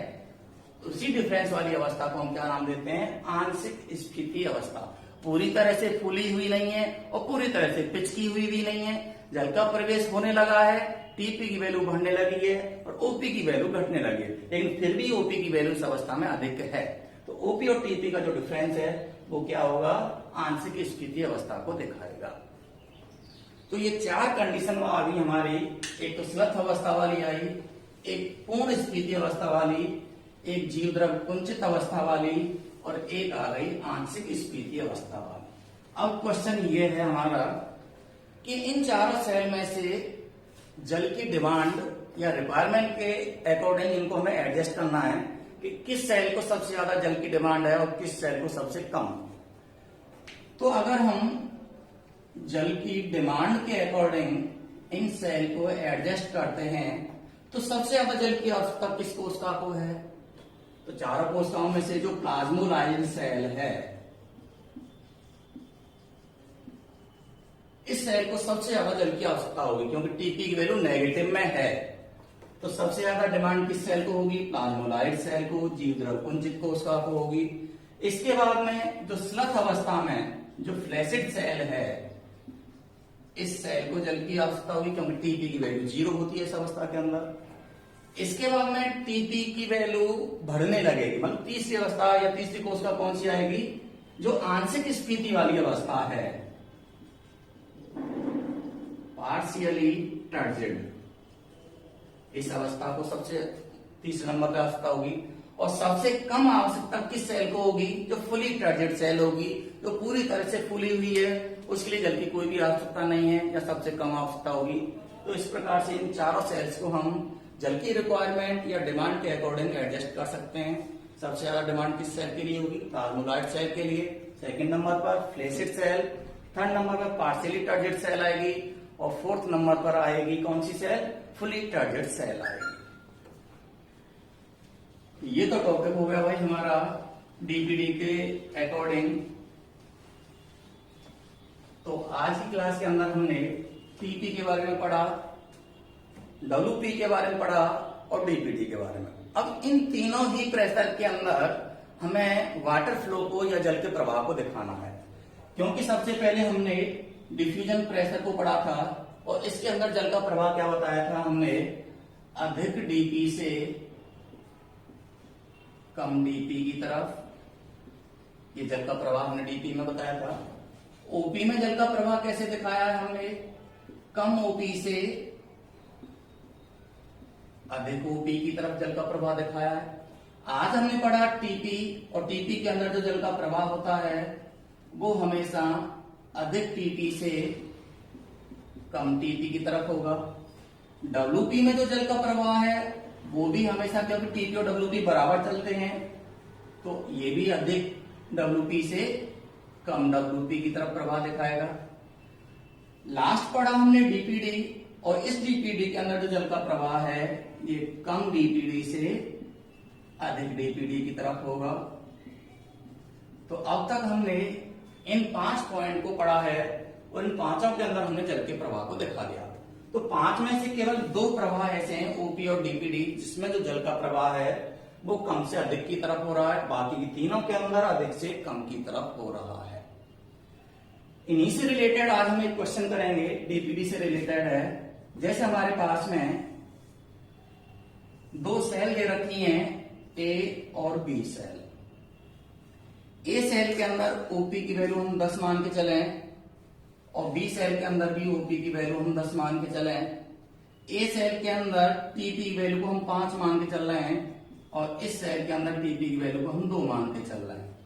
उसी डिफरेंस वाली अवस्था को हम क्या नाम देते हैं, आंशिक स्फीति अवस्था। पूरी तरह से फूली हुई नहीं है और पूरी तरह से पिचकी हुई भी नहीं है, जल का प्रवेश होने लगा है, टीपी की वैल्यू बढ़ने लगी है और ओपी की वैल्यू घटने लगी है, लेकिन फिर भी ओपी की वैल्यू इस अवस्था में अधिक है। तो ओपी और टीपी का जो डिफरेंस है वो क्या होगा, आंशिक स्फीति अवस्था को दिखाएगा। तो ये चार कंडीशन आ गई हमारी, एक तो स्लथ अवस्था वाली आई, एक पूर्ण स्फीति अवस्था वाली, एक जीव द्रव कुंचित अवस्था वाली, और एक आ गई आंशिक स्फीति अवस्था वाली। अब क्वेश्चन ये है हमारा कि इन चारों सेल में से जल की डिमांड या रिक्वायरमेंट के अकॉर्डिंग इनको हमें एडजस्ट करना है कि किस सेल को सबसे ज्यादा जल की डिमांड है और किस सेल को सबसे कम। तो अगर हम जल की डिमांड के अकॉर्डिंग इन सेल को एडजस्ट करते हैं तो सबसे ज्यादा जल की आवश्यकता किस कोशिका को है, तो चारों कोशिकाओं में से जो प्लाज्मोलाइज्ड सेल है, इस सेल को सबसे ज्यादा जल की आवश्यकता होगी, क्योंकि टीपी की वैल्यू नेगेटिव में है। तो सबसे ज्यादा डिमांड किस सेल को होगी, प्लाज्मोलाइट सेल को, जीव द्रव कुंचित कोशिका को होगी। इसके बाद में जो स्लथ अवस्था में जो फ्लैसिड सेल है, इस सेल को जल की आवश्यकता होगी, क्योंकि टीपी की वैल्यू 0 होती है इस अवस्था के अंदर। इसके बाद में टीपी की वैल्यू बढ़ने लगेगी, मतलब तीसरी अवस्था या तीसरी कोशिका कौन सी आएगी, जो आंशिक स्फीति वाली अवस्था है, पार्शियली टर्जिड। इस अवस्था को सबसे तीसरे नंबर पर आवश्यकता होगी। और सबसे कम आवश्यकता किस सेल को होगी, जो फुली टर्जिड सेल होगी, जो पूरी तरह से फूली हुई है, उसके लिए जल की कोई भी आवश्यकता नहीं है या सबसे कम आवश्यकता होगी। तो इस प्रकार से इन चारों सेल्स को हम जल की रिक्वायरमेंट या डिमांड के अकॉर्डिंग एडजस्ट कर सकते हैं। सबसे ज्यादा डिमांड किस सेल के लिए होगी, प्लाज्मोलाइट सेल के लिए, सेकंड नंबर पर फ्लैसिड सेल, थर्ड नंबर पर पार्शियली टर्जिड सेल आएगी, और फोर्थ नंबर पर आएगी कौन सी सेल, फुली टर्जिड सेल आएगी। ये तो टॉपिक हो गया भाई हमारा डीपीडी के अकॉर्डिंग। तो आज की क्लास के अंदर हमने टीपी के बारे में पढ़ा, डब्ल्यूपी के बारे में पढ़ा और डीपीडी के बारे में। अब इन तीनों ही प्रेशर के अंदर हमें वाटर फ्लो को या जल के प्रवाह को दिखाना है, क्योंकि सबसे पहले हमने डिफ्यूजन प्रेशर को पढ़ा था और इसके अंदर जल का प्रवाह क्या बताया था हमने, अधिक डीपी से कम डीपी की तरफ, ये जल का प्रवाह हमने डीपी में बताया था। ओपी में जल का प्रवाह कैसे दिखाया है हमने, कम ओपी से अधिक ओपी की तरफ जल का प्रवाह दिखाया है। आज हमने पढ़ा टीपी, और टीपी के अंदर जो जल का प्रवाह होता है वो हमेशा अधिक टीपी से कम टीपी की तरफ होगा। डब्ल्यूपी में जो जल का प्रवाह है वो भी हमेशा, क्योंकि टीपी और डब्ल्यूपी बराबर चलते हैं, तो ये भी अधिक डब्ल्यूपी से कम डब्ल्यूपी की तरफ प्रवाह दिखाएगा। लास्ट पढ़ा हमने डीपीडी, और इस डीपीडी के अंदर जो जल का प्रवाह है ये कम डीपीडी से अधिक डीपीडी की तरफ होगा। तो अब तक हमने इन 5 पॉइंट को पढ़ा है और इन पांचों के अंदर हमने जल के प्रवाह को दिखा दिया। तो 5 में से केवल 2 प्रवाह ऐसे हैं, ओपी और डीपीडी, जिसमें जो जल का प्रवाह है वो कम से अधिक की तरफ हो रहा है, बाकी तीनों के अंदर अधिक से कम की तरफ हो रहा है। इन्हीं से रिलेटेड आज हम एक क्वेश्चन करेंगे, डीपीडी से रिलेटेड है। जैसे हमारे पास में 2 सेल दे रखी हैं, ए और बी सेल। ए सेल के अंदर ओपी की वैल्यू हम 10 मान के चलें, और बी सेल के अंदर भी ओपी की वैल्यू हम 10 मान के चलें। ए सेल के अंदर टीपी की वैल्यू को हम 5 मान के चल रहे हैं और इस सेल के अंदर टीपी की वैल्यू को हम 2 मान के चल रहे हैं।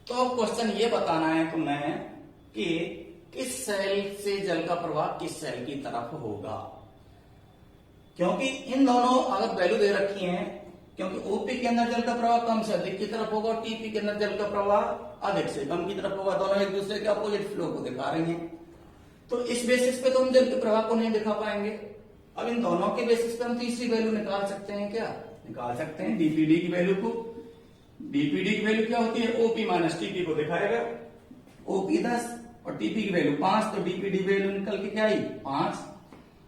तो अब क्वेश्चन ये बताना है तुम्हें कि किस सेल से जल का प्रवाह किस सेल की तरफ होगा, क्योंकि इन दोनों अगर वैल्यू दे रखी है, क्योंकि ओपी के अंदर जल का प्रवाह कम से अधिक की तरफ होगा और टीपी के अंदर जल का प्रवाह अधिक से कम की तरफ होगा, दोनों एक दूसरे के अपोजिट फ्लो को दिखा रही हैं। तो इस बेसिस पे तो हम जल के प्रवाह को नहीं दिखा पाएंगे। अब इन दोनों के बेसिस पे हम तीसरी वैल्यू निकाल सकते हैं, क्या निकाल सकते हैं डीपीडी की वैल्यू को। डीपीडी की वैल्यू क्या होती है, ओपी माइनस टीपी को दिखाएगा। ओपी 10 और टीपी की वैल्यू 5, तो डीपीडी वैल्यू निकल के क्या आई 5,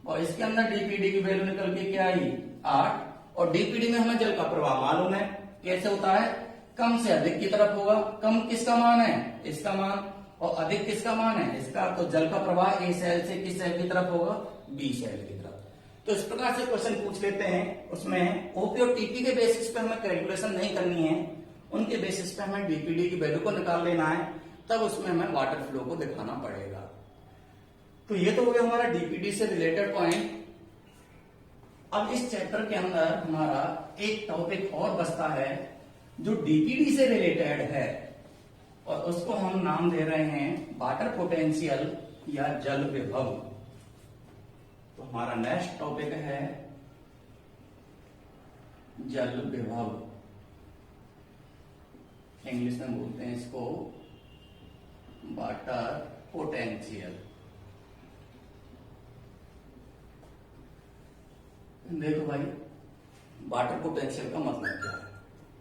और इसके अंदर डीपीडी की वैल्यू निकल के क्या आई 8। और डीपीडी में हमें जल का प्रवाह मालूम है, कैसे होता है, कम से अधिक की तरफ होगा। कम किसका मान है, इसका मान, और अधिक किसका मान है, इसका। तो जल का प्रवाह ए सेल से किस सेल की तरफ होगा, बी सेल की तरफ। तो इस प्रकार से क्वेश्चन पूछ लेते हैं, उसमें ओपी और टीपी के बेसिस पे हमें कैलकुलेशन नहीं करनी है, उनके बेसिस पे हमें डीपीडी की वैल्यू को निकाल लेना है, तब उसमें हमें वाटर फ्लो को दिखाना पड़ेगा। तो ये तो हो गया हमारा डीपीडी से रिलेटेड पॉइंट। अब इस चैप्टर के अंदर हमारा एक टॉपिक और बचता है जो डीपीडी से रिलेटेड है, और उसको हम नाम दे रहे हैं वाटर पोटेंशियल या जल विभव। तो हमारा नेक्स्ट टॉपिक है जल विभव, इंग्लिश में बोलते हैं इसको वाटर पोटेंशियल। देखो भाई, वाटर पोटेंशियल का मतलब क्या है।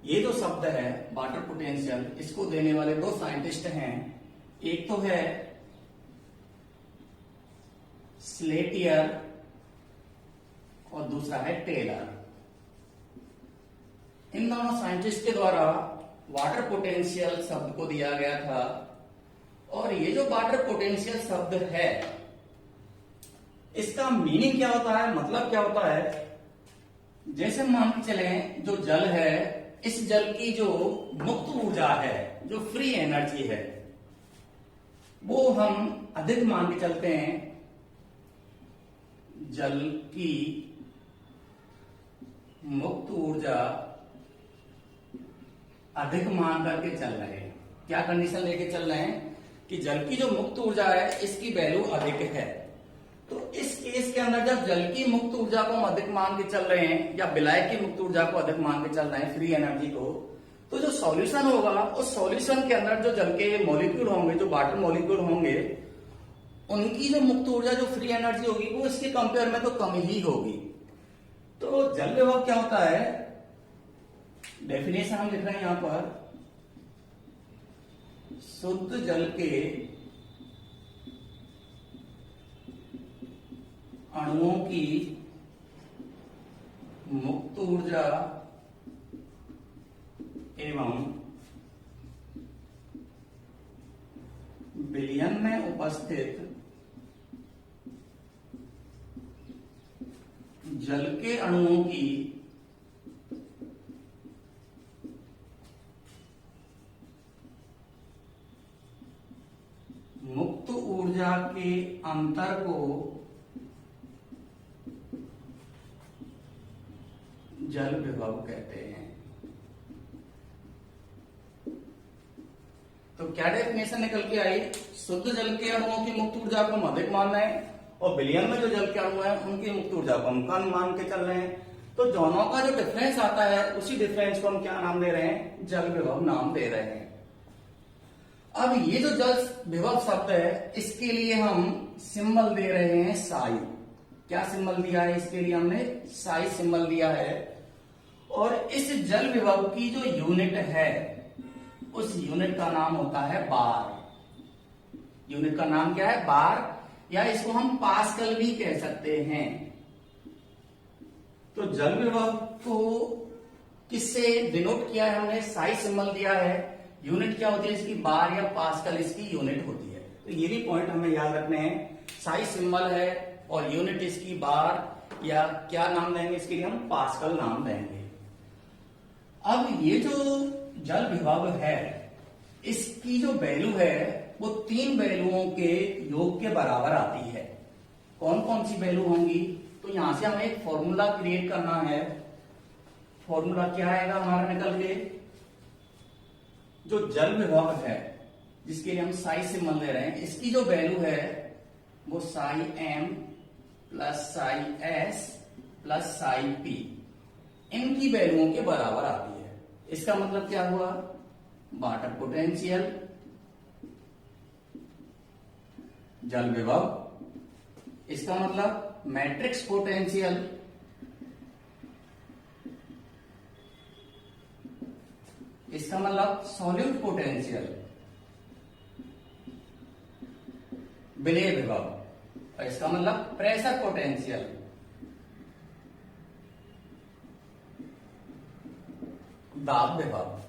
ये जो शब्द है वाटर पोटेंशियल, इसको देने वाले 2 साइंटिस्ट हैं, एक तो है स्लेटियर और दूसरा है टेलर। इन दोनों साइंटिस्ट के द्वारा वाटर पोटेंशियल शब्द को दिया गया था। और ये जो वाटर पोटेंशियल शब्द है, इसका मीनिंग क्या होता है, मतलब क्या होता है। जैसे मान के चले जो जल है, इस जल की जो मुक्त ऊर्जा है, जो फ्री एनर्जी है, वो हम अधिक मान के चलते हैं। जल की मुक्त ऊर्जा अधिक मान करके चल रहे हैं। क्या कंडीशन लेके चल रहे हैं कि जल की जो मुक्त ऊर्जा है, इसकी वैल्यू अधिक है। तो इस केस के अंदर जब जल की मुक्त ऊर्जा को हम अधिक मान के चल रहे हैं, या विलाय की मुक्त ऊर्जा को अधिक मान के चल रहे हैं, फ्री एनर्जी को, तो जो सॉल्यूशन होगा, उस सॉल्यूशन के अंदर जो जल के मॉलिक्यूल होंगे, जो वाटर मॉलिक्यूल होंगे, उनकी जो मुक्त ऊर्जा, जो फ्री एनर्जी होगी, वो इसके कंपेयर में तो कम ही होगी। तो जल विभव क्या होता है, डेफिनेशन हम लिख रहे हैं यहां पर, शुद्ध जल के अणुओं की मुक्त ऊर्जा एवं विलयन में उपस्थित जल के अणुओं की मुक्त ऊर्जा के अंतर को जल विभव कहते हैं। तो क्या डेफिनेशन निकल के आई, शुद्ध जल के अणुओं की मुक्त ऊर्जा को हम अधिक मान रहे हैं, और विलयन में जो जल के अणु है उनकी मुक्त ऊर्जा को हम कम मान के चल रहे हैं। तो दोनों का जो डिफरेंस आता है, उसी डिफरेंस को हम क्या नाम दे रहे हैं, जल विभव नाम दे रहे हैं। अब ये जो जल विभव शब्द है, इसके लिए हम सिंबल दे रहे हैं साई। क्या सिंबल दिया है इसके लिए, हमने साई सिंबल दिया है। और इस जल विभव की जो यूनिट है, उस यूनिट का नाम होता है बार। यूनिट का नाम क्या है, बार, या इसको हम पास्कल भी कह सकते हैं। तो जल विभव को किससे डिनोट किया है हमने, साई सिंबल दिया है। यूनिट क्या होती है इसकी, बार या पास्कल इसकी यूनिट होती है। तो ये भी पॉइंट हमें याद रखने हैं, साई सिंबल है और यूनिट इसकी बार, या क्या नाम देंगे इसके लिए, हम पास्कल नाम देंगे। अब ये जो जल विभव है, इसकी जो वैल्यू है वो 3 वैल्यूओं के योग के बराबर आती है। कौन कौन सी वैल्यू होंगी, तो यहां से हमें एक फॉर्मूला क्रिएट करना है। फॉर्मूला क्या आएगा हमारा निकल के, जो जल विभव है जिसके लिए हम साई सिंबल ले रहे हैं, इसकी जो वैल्यू है वो psi M plus psi S plus psi P, इनकी वैल्यूओं के बराबर आती है। इसका मतलब क्या हुआ, वाटर पोटेंशियल, जल विभव, इसका मतलब मैट्रिक्स पोटेंशियल, इसका मतलब सॉल्यूट पोटेंशियल, विलेय विभव, और इसका मतलब प्रेशर पोटेंशियल। दाब विभव।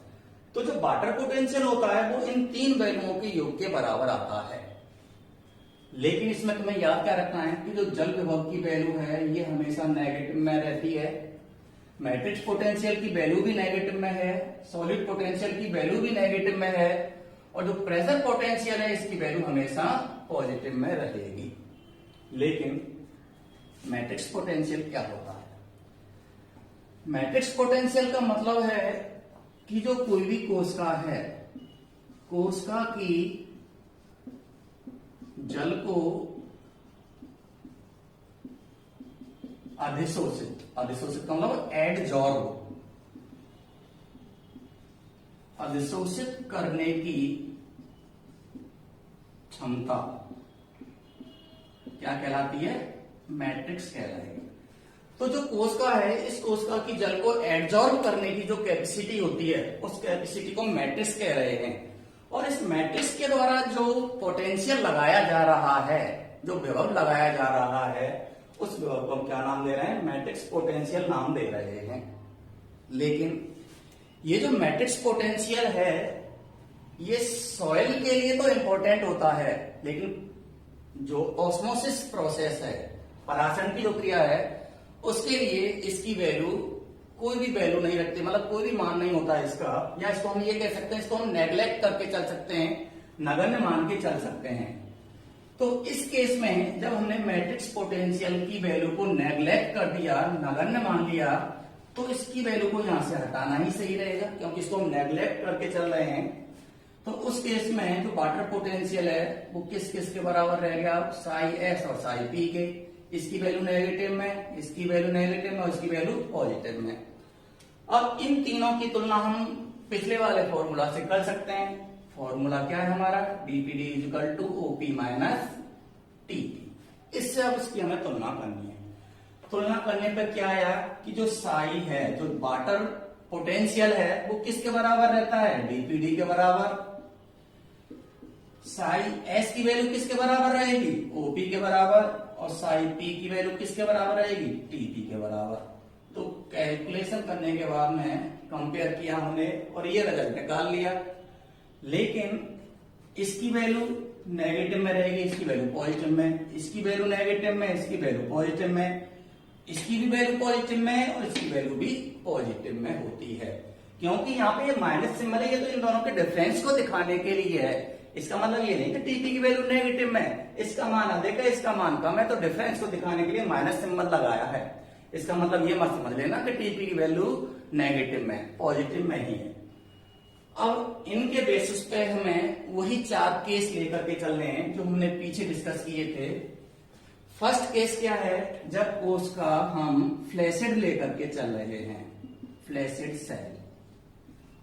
तो जो वाटर पोटेंशियल होता है वो इन तीन वैल्यूओं के योग के बराबर आता है। लेकिन इसमें तुम्हें याद क्या रखना है कि जो जल विभव की वैल्यू है ये हमेशा नेगेटिव में रहती है, मैट्रिक्स पोटेंशियल की वैल्यू भी नेगेटिव में है, सॉलिड पोटेंशियल की वैल्यू भी नेगेटिव में है, और जो प्रेशर पोटेंशियल है इसकी वैल्यू हमेशा पॉजिटिव में रहेगी। लेकिन मैट्रिक्स पोटेंशियल क्या होता है? मैट्रिक्स पोटेंशियल का मतलब है कि जो कोई भी कोशिका है, कोशिका की जल को अधिशोषित का मतलब एडजॉर्ब, अधिशोषित करने की क्षमता क्या कहलाती है? मैट्रिक्स कहलाएगी। तो जो कोशिका है, इस कोशिका की जल को एडजॉर्ब करने की जो कैपेसिटी होती है उस कैपेसिटी को मैट्रिक्स कह रहे हैं। और इस मैट्रिक्स के द्वारा जो पोटेंशियल लगाया जा रहा है, जो विभव लगाया जा रहा है, उस विभव को हम क्या नाम दे रहे हैं? मैट्रिक्स पोटेंशियल नाम दे रहे हैं। लेकिन ये जो मैट्रिक्स पोटेंशियल है ये सॉइल के लिए तो इंपॉर्टेंट होता है, लेकिन जो ऑस्मोसिस प्रोसेस है, पराशरण की जो क्रिया है, उसके लिए इसकी वैल्यू कोई भी वैल्यू नहीं रखती, मतलब कोई भी मान नहीं होता है इसका, या इसको हम ये कह सकते हैं, इसको हम नेग्लेक्ट करके चल सकते हैं, नगण्य मान के चल सकते हैं। तो इस केस में जब हमने मैट्रिक्स पोटेंशियल की वैल्यू को नेग्लेक्ट कर दिया, नगण्य मान लिया, तो इसकी वैल्यू को यहां से हटाना ही सही रहेगा, क्योंकि इसको हम नेग्लेक्ट करके चल रहे हैं। तो उस केस में जो वाटर पोटेंशियल है वो किस किस के बराबर रह गया? साई एस और साई पी के। इसकी वैल्यू नेगेटिव में, इसकी वैल्यू नेगेटिव में, और इसकी वैल्यू पॉजिटिव में। अब इन तीनों की तुलना हम पिछले वाले फॉर्मूला से कर सकते हैं। फॉर्मूला क्या है हमारा? DPD equal to OP minus TP. इससे अब इसकी हमें तुलना करनी है। तुलना करने पर क्या आया कि जो साई है, जो वाटर पोटेंशियल है, वो किसके बराबर रहता है? डीपीडी के बराबर। साई एस की वैल्यू किसके बराबर रहेगी? ओपी के बराबर। और साई पी की वैल्यू किसके बराबर रहेगी? टीपी के बराबर। तो कैलकुलेशन करने के बाद में कंपेयर किया हमने और ये रिजल्ट निकाल लिया। लेकिन इसकी वैल्यू नेगेटिव में रहेगी, इसकी वैल्यू पॉजिटिव में, इसकी वैल्यू नेगेटिव में, इसकी वैल्यू पॉजिटिव में, इसकी भी वैल्यू पॉजिटिव में, और इसकी वैल्यू भी पॉजिटिव में होती है। क्योंकि यहाँ पे ये माइनस सिंबल है, ये तो इन दोनों के डिफरेंस को दिखाने के लिए है। इसका मतलब ये नहीं कि टीपी की वैल्यू नेगेटिव में, इसका मान अधिक है, इसका मान कम है, तो डिफरेंस को दिखाने के लिए माइनस सिंबल लगाया है। इसका मतलब ये मत समझ लेना कि टीपी की वैल्यू नेगेटिव में, पॉजिटिव में ही है। अब इनके बेसिस पे हमें वही 4 केस लेकर के चलने हैं जो हमने पीछे डिस्कस किए थे। फर्स्ट केस क्या है? जब कोशिका हम फ्लैसिड लेकर के चल रहे हैं, फ्लैसिड सेल,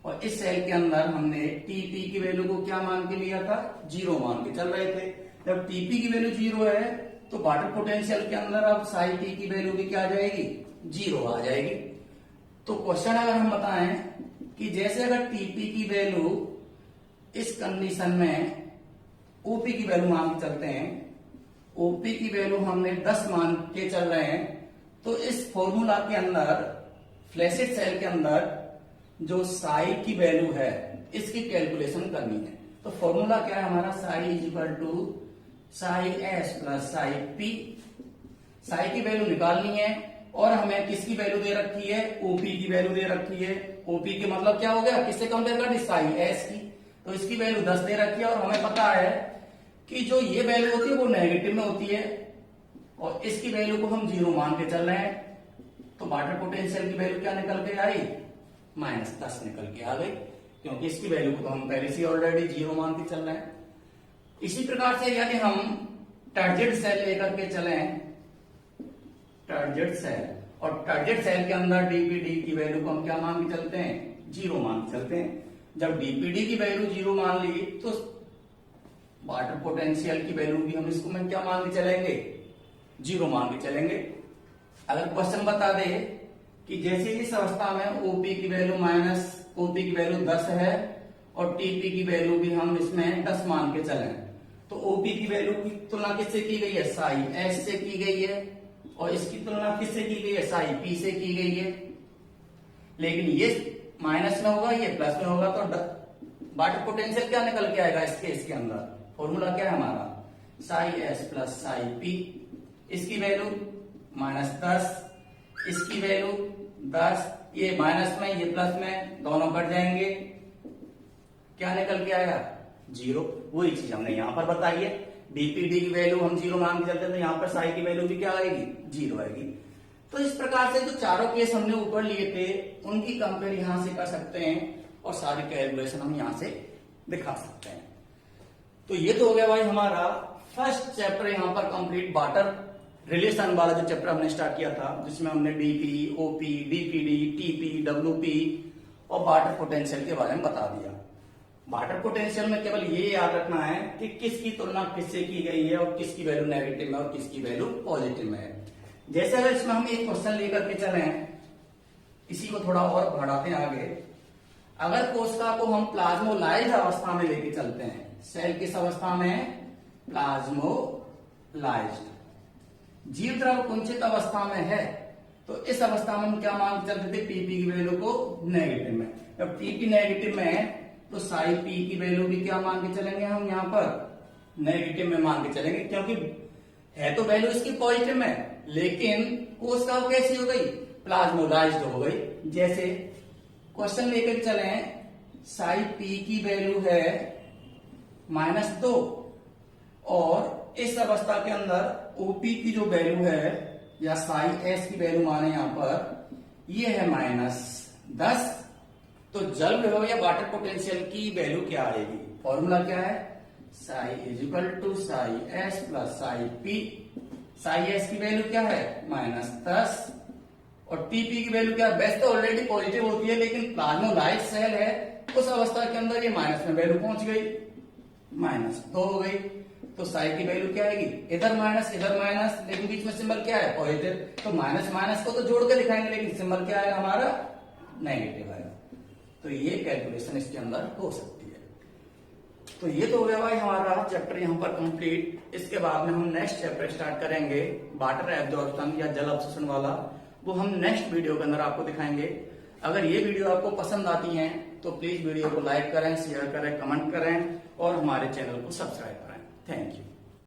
और इस सेल के अंदर हमने टीपी की वैल्यू को क्या मान के लिया था? 0 मान के चल रहे थे। जब टीपी की वैल्यू 0 है तो वाटर पोटेंशियल के अंदर अब साई पी की वैल्यू भी क्या आ जाएगी? 0 आ जाएगी। तो क्वेश्चन अगर हम बताएं कि जैसे अगर टीपी की वैल्यू इस कंडीशन में ओपी की वैल्यू मान के चलते हैं, ओपी की वैल्यू हमने 10 मान के चल रहे हैं, तो इस फॉर्मूला के अंदर फ्लैसिड सेल के अंदर जो साई की वैल्यू है इसकी कैलकुलेशन करनी है। तो फॉर्मूला क्या है हमारा? Psi is equal to psi S plus psi P. Psi की वैल्यू निकालनी है और हमें किसकी वैल्यू दे रखी है? ओपी की वैल्यू दे रखी है। ओपी के मतलब क्या हो गया? किससे कंपेयर कर दी? साई एस की। तो इसकी वैल्यू 10 दे रखी है और हमें पता है कि जो ये वैल्यू होती है वो नेगेटिव में होती है और इसकी वैल्यू को हम 0 मान के चल रहे हैं, तो वाटर पोटेंशियल की वैल्यू क्या निकल के आई? -10 निकल के आ गई, क्योंकि इसकी वैल्यू को तो हम पहले से ऑलरेडी 0 मान के चल रहे हैं। इसी प्रकार से यदि हम टारगेट सेल लेकर के चले, टारगेट सेल, और टारगेट सेल के अंदर डीपीडी की वैल्यू को हम क्या मान के चलते हैं? 0 मान के चलते हैं। जब डीपीडी की वैल्यू 0 मान ली तो वाटर पोटेंशियल की वैल्यू भी हम इसको में क्या मान के चलेंगे? 0 मान के चलेंगे। अगर क्वेश्चन बता दे कि जैसे इस अवस्था में ओपी की वैल्यू ओपी की वैल्यू 10 है और टीपी की वैल्यू भी हम इसमें 10 मान के चलें, तो ओपी की वैल्यू की तुलना किससे की गई है? साई एस से की गई है, और इसकी तुलना किससे की गई है? साई पी से की गई है। लेकिन ये माइनस में होगा, ये प्लस में होगा, तो वाटर पोटेंशियल क्या निकल के आएगा इसके अंदर? फॉर्मूला क्या है हमारा? Sai S plus psi P. इसकी वैल्यू -10, इसकी वैल्यू 10, ये माइनस में ये प्लस में, दोनों कट जाएंगे, क्या निकल के आएगा? 0। वही चीज हमने यहां पर बताई है। डीपीडी की वैल्यू हम 0 मान के चलते हैं, तो यहाँ पर साई की वैल्यू भी क्या आएगी? 0 आएगी। तो इस प्रकार से जो चारों केस हमने ऊपर लिए थे उनकी कंपेयर यहां से कर सकते हैं, और सारी कैलकुलेशन हम यहां से दिखा सकते हैं। तो ये तो हो गया भाई हमारा फर्स्ट चैप्टर यहां पर कंप्लीट, वाटर रिलेशन वाला जो चैप्टर हमने स्टार्ट किया था, जिसमें हमने DP, OP, DPD, TP, WP और वाटर पोटेंशियल के बारे में बता दिया। वाटर पोटेंशियल में केवल ये याद रखना है कि किसकी तुलना किससे की गई है और किसकी वैल्यू नेगेटिव में और किसकी वैल्यू पॉजिटिव में है। जैसे अगर इसमें हम एक क्वेश्चन लेकर के चलें, इसी को थोड़ा और बढ़ाते हैं आगे। अगर कोशिका को हम प्लाज्मोलाइज्ड अवस्था में लेके चलते हैं, सेल किस अवस्था में? प्लाज्मोलाइज्ड। जीव द्रव कुंचित अवस्था में है, तो इस अवस्था में हम क्या मान के चलते थे? पीपी की वैल्यू को नेगेटिव में। जब पीपी नेगेटिव में है तो साई पी की वैल्यू भी क्या मान के चलेंगे? हम यहाँ पर नेगेटिव में मान के चलेंगे, क्योंकि है तो वैल्यू इसकी पॉजिटिव में, लेकिन कोशिका कैसी हो गई? प्लाज्मोलाइज्ड हो गई। जैसे क्वेश्चन लेकर चले, साई पी की वैल्यू है -2, और इस अवस्था के अंदर ओपी की जो वैल्यू है, या साई एस की वैल्यू माने यहां पर, ये है -10, तो जल विभव या वाटर पोटेंशियल की वैल्यू क्या आएगी? फॉर्मूला क्या है? Psi is equal to psi S plus psi P. Psi S की वैल्यू क्या है? -10, और टीपी की वैल्यू क्या है? वैसे तो ऑलरेडी पॉजिटिव होती है, लेकिन प्लाज्मोलाइज्ड सेल है, उस अवस्था के अंदर ये माइनस में वैल्यू पहुंच गई, -2 हो गई। तो साई की वैल्यू क्या आएगी? इधर माइनस इधर माइनस, लेकिन बीच में सिंबल क्या है? पॉजिटिव। तो माइनस माइनस को तो जोड़ के लिखाएंगे, लेकिन सिंबल क्या आएगा हमारा? नेगेटिव आएगा। तो ये कैलकुलेशन इसके अंदर हो सकती है। तो ये तो हो गया भाई हमारा चैप्टर यहाँ पर कंप्लीट। इसके बाद में हम नेक्स्ट चैप्टर स्टार्ट करेंगे, वाटर एब्जॉर्प्शन या जल अवशोषण वाला, वो हम नेक्स्ट वीडियो के अंदर आपको दिखाएंगे। अगर ये वीडियो आपको पसंद आती है तो प्लीज वीडियो को लाइक करें, शेयर करें, कमेंट करें और हमारे चैनल को सब्सक्राइब करें। Thank you.